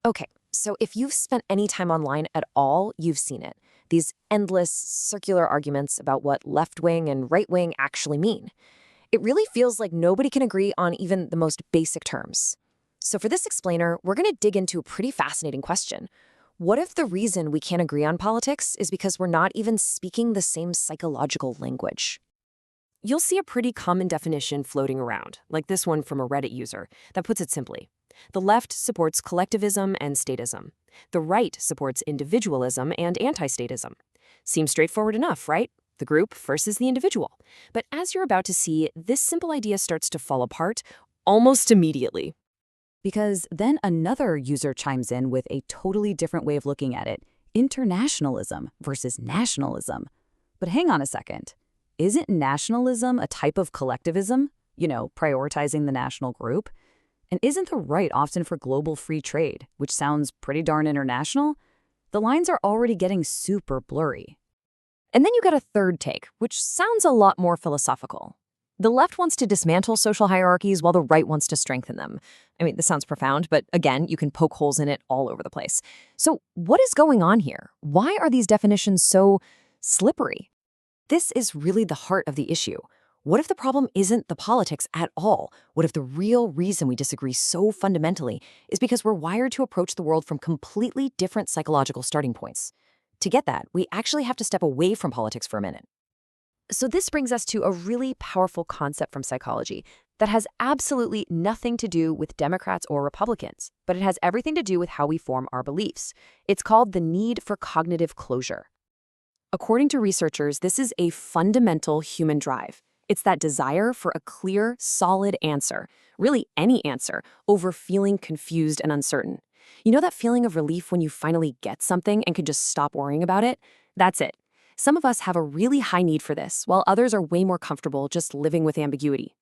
Okay, so if you've spent any time online at all, you've seen it. These endless circular arguments about what left wing and right wing actually mean. It really feels like nobody can agree on even the most basic terms. So, for this explainer, we're going to dig into a pretty fascinating question. What if the reason we can't agree on politics is because we're not even speaking the same psychological language? You'll see a pretty common definition floating around, like this one from a Reddit user, that puts it simply. The left supports collectivism and statism. The right supports individualism and anti-statism. Seems straightforward enough, right? The group versus the individual. But as you're about to see, this simple idea starts to fall apart almost immediately. Because then another user chimes in with a totally different way of looking at it: internationalism versus nationalism. But hang on a second. Isn't nationalism a type of collectivism? Prioritizing the national group? And isn't the right often for global free trade, which sounds pretty darn international? The lines are already getting super blurry. And then you get a third take, which sounds a lot more philosophical. The left wants to dismantle social hierarchies while the right wants to strengthen them. I mean, this sounds profound, but again, you can poke holes in it all over the place. So what is going on here? Why are these definitions so slippery? This is really the heart of the issue. What if the problem isn't the politics at all? What if the real reason we disagree so fundamentally is because we're wired to approach the world from completely different psychological starting points? To get that, we actually have to step away from politics for a minute. So this brings us to a really powerful concept from psychology that has absolutely nothing to do with Democrats or Republicans, but it has everything to do with how we form our beliefs. It's called the need for cognitive closure. According to researchers, this is a fundamental human drive. It's that desire for a clear, solid answer, really any answer, over feeling confused and uncertain. You know that feeling of relief when you finally get something and can just stop worrying about it? That's it. Some of us have a really high need for this, while others are way more comfortable just living with ambiguity.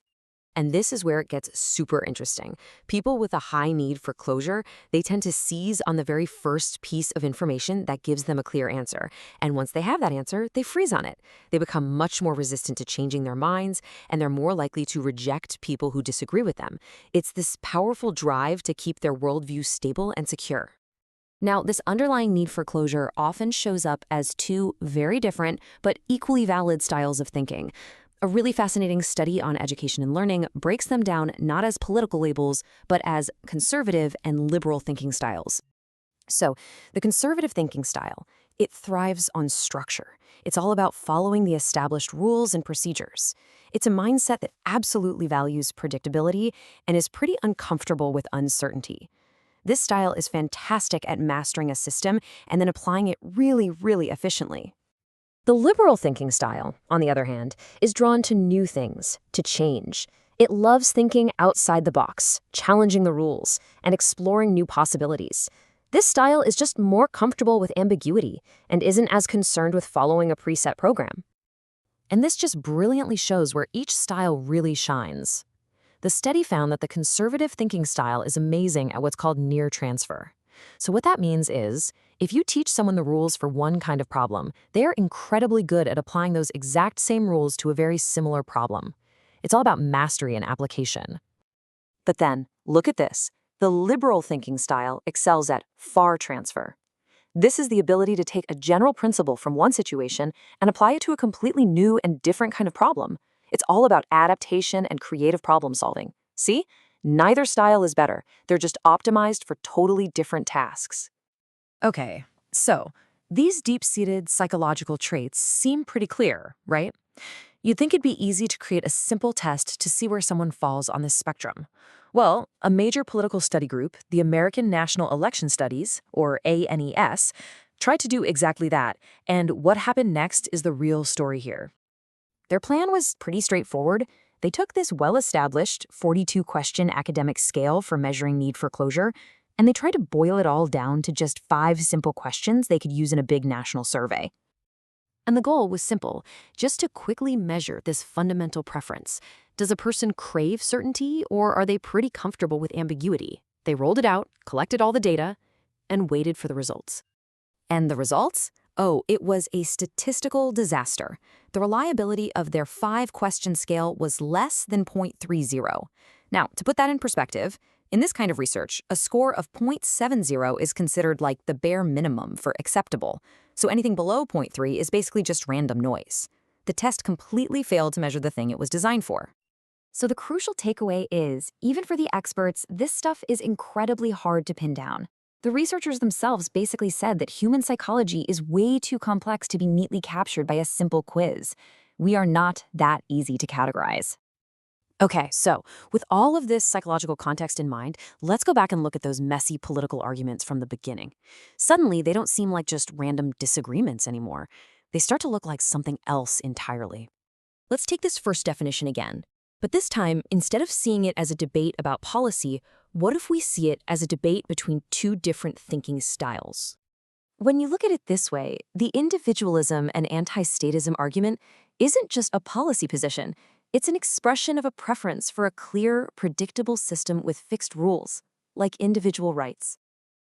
And this is where it gets super interesting. People with a high need for closure, they tend to seize on the very first piece of information that gives them a clear answer. And once they have that answer, they freeze on it. They become much more resistant to changing their minds, and they're more likely to reject people who disagree with them. It's this powerful drive to keep their worldview stable and secure. Now, this underlying need for closure often shows up as two very different but equally valid styles of thinking. A really fascinating study on education and learning breaks them down not as political labels, but as conservative and liberal thinking styles. So, the conservative thinking style, it thrives on structure. It's all about following the established rules and procedures. It's a mindset that absolutely values predictability and is pretty uncomfortable with uncertainty. This style is fantastic at mastering a system and then applying it really, really efficiently. The liberal thinking style, on the other hand, is drawn to new things, to change. It loves thinking outside the box, challenging the rules, and exploring new possibilities. This style is just more comfortable with ambiguity and isn't as concerned with following a preset program. And this just brilliantly shows where each style really shines. The study found that the conservative thinking style is amazing at what's called near transfer. So what that means is, if you teach someone the rules for one kind of problem, they are incredibly good at applying those exact same rules to a very similar problem. It's all about mastery and application. But then, look at this. The liberal thinking style excels at far transfer. This is the ability to take a general principle from one situation and apply it to a completely new and different kind of problem. It's all about adaptation and creative problem solving. See? Neither style is better. They're just optimized for totally different tasks. Okay, so these deep-seated psychological traits seem pretty clear, right? You'd think it'd be easy to create a simple test to see where someone falls on this spectrum. Well, a major political study group, the American National Election Studies, or ANES, tried to do exactly that, and what happened next is the real story here. Their plan was pretty straightforward. They took this well-established 42-question academic scale for measuring need for closure, and they tried to boil it all down to just 5 simple questions they could use in a big national survey. And the goal was simple, just to quickly measure this fundamental preference. Does a person crave certainty, or are they pretty comfortable with ambiguity? They rolled it out, collected all the data, and waited for the results. And the results? Oh, it was a statistical disaster. The reliability of their 5-question scale was less than 0.30. Now, to put that in perspective, In this kind of research, a score of 0.70 is considered like the bare minimum for acceptable, so anything below 0.3 is basically just random noise. The test completely failed to measure the thing it was designed for. So the crucial takeaway is, even for the experts, this stuff is incredibly hard to pin down. The researchers themselves basically said that human psychology is way too complex to be neatly captured by a simple quiz. We are not that easy to categorize. Okay, so with all of this psychological context in mind, let's go back and look at those messy political arguments from the beginning. Suddenly, they don't seem like just random disagreements anymore. They start to look like something else entirely. Let's take this first definition again. But this time, instead of seeing it as a debate about policy, what if we see it as a debate between two different thinking styles? When you look at it this way, the individualism and anti-statism argument isn't just a policy position. It's an expression of a preference for a clear, predictable system with fixed rules, like individual rights.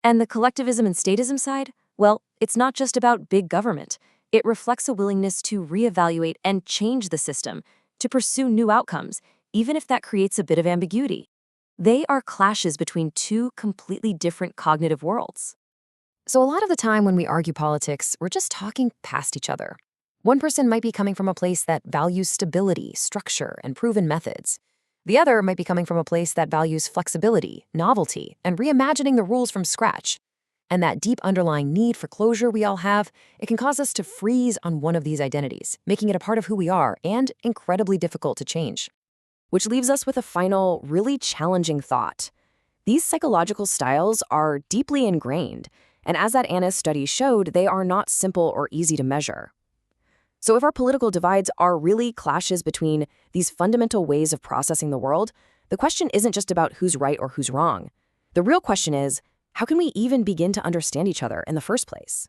And the collectivism and statism side? Well, it's not just about big government. It reflects a willingness to reevaluate and change the system, to pursue new outcomes, even if that creates a bit of ambiguity. They are clashes between two completely different cognitive worlds. So a lot of the time when we argue politics, we're just talking past each other. One person might be coming from a place that values stability, structure, and proven methods. The other might be coming from a place that values flexibility, novelty, and reimagining the rules from scratch. And that deep underlying need for closure we all have, it can cause us to freeze on one of these identities, making it a part of who we are and incredibly difficult to change. Which leaves us with a final, really challenging thought. These psychological styles are deeply ingrained, and as that Anna's study showed, they are not simple or easy to measure. So if our political divides are really clashes between these fundamental ways of processing the world, the question isn't just about who's right or who's wrong. The real question is, how can we even begin to understand each other in the first place?